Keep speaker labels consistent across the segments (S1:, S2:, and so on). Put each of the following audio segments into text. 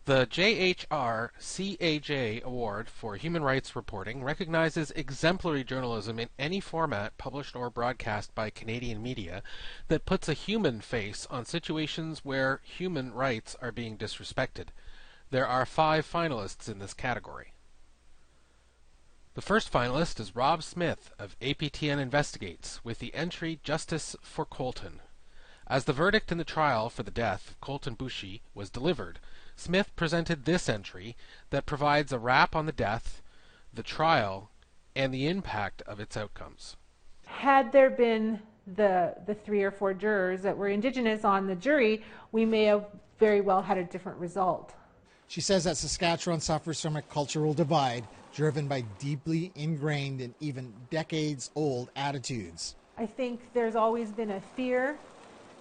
S1: The JHR CAJ Award for Human Rights Reporting recognizes exemplary journalism in any format published or broadcast by Canadian media that puts a human face on situations where human rights are being disrespected. There are 5 finalists in this category. The first finalist is Rob Smith of APTN Investigates with the entry Justice for Colton. As the verdict in the trial for the death of Colton Bushey was delivered, Smith presented this entry that provides a wrap on the death, the trial, and the impact of its outcomes.
S2: Had there been the 3 or 4 jurors that were Indigenous on the jury, we may have very well had a different result.
S3: She says that Saskatchewan suffers from a cultural divide driven by deeply ingrained and even decades-old attitudes.
S2: I think there's always been a fear,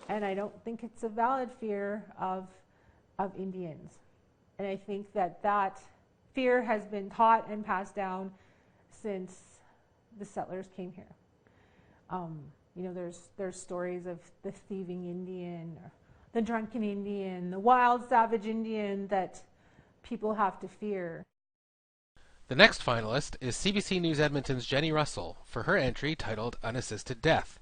S2: and I don't think it's a valid fear of Indians. And I think that fear has been taught and passed down since the settlers came here. There's stories of the thieving Indian, or the drunken Indian, the wild savage Indian that people have to fear.
S1: The next finalist is CBC News Edmonton's Jenny Russell for her entry titled Unassisted Death.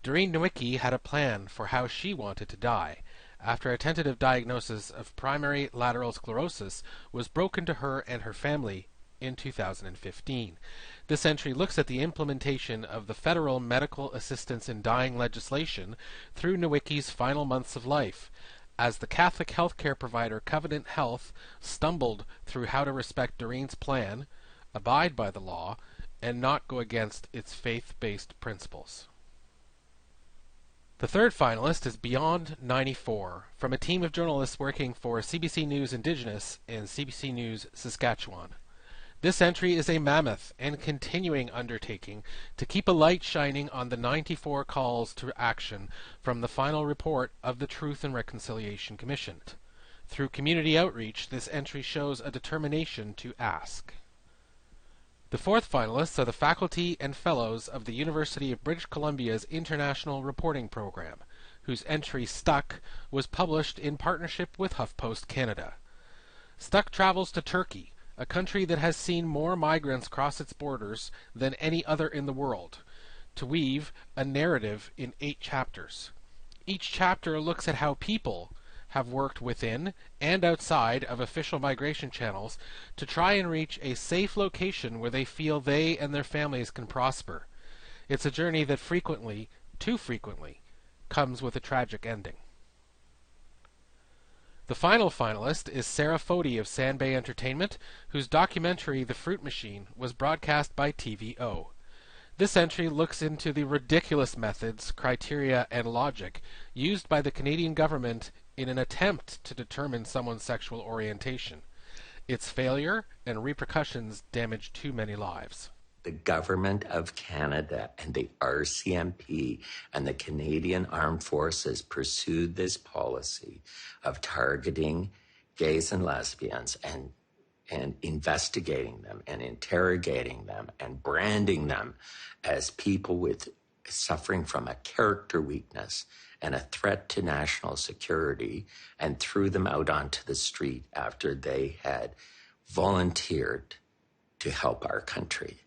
S1: Doreen Nowicki had a plan for how she wanted to die after a tentative diagnosis of primary lateral sclerosis was broken to her and her family in 2015. This entry looks at the implementation of the federal medical assistance in dying legislation through Nowicki's final months of life, as the Catholic healthcare provider Covenant Health stumbled through how to respect Doreen's plan, abide by the law, and not go against its faith-based principles. The third finalist is Beyond 94, from a team of journalists working for CBC News Indigenous and CBC News Saskatchewan. This entry is a mammoth and continuing undertaking to keep a light shining on the 94 calls to action from the final report of the Truth and Reconciliation Commission. Through community outreach, this entry shows a determination to ask. The fourth finalists are the faculty and fellows of the University of British Columbia's International Reporting Program, whose entry Stuck was published in partnership with HuffPost Canada. Stuck travels to Turkey, a country that has seen more migrants cross its borders than any other in the world, to weave a narrative in 8 chapters. Each chapter looks at how people have worked within and outside of official migration channels to try and reach a safe location where they feel they and their families can prosper. It's a journey that frequently, too frequently, comes with a tragic ending. The final finalist is Sarah Fody of Sandbay Entertainment, whose documentary The Fruit Machine was broadcast by TVO. This entry looks into the ridiculous methods, criteria, and logic used by the Canadian government in an attempt to determine someone's sexual orientation. Its failure and repercussions damage too many lives.
S4: The Government of Canada and the RCMP and the Canadian Armed Forces pursued this policy of targeting gays and lesbians and investigating them and interrogating them and branding them as people with suffering from a character weakness and a threat to national security, and threw them out onto the street after they had volunteered to help our country.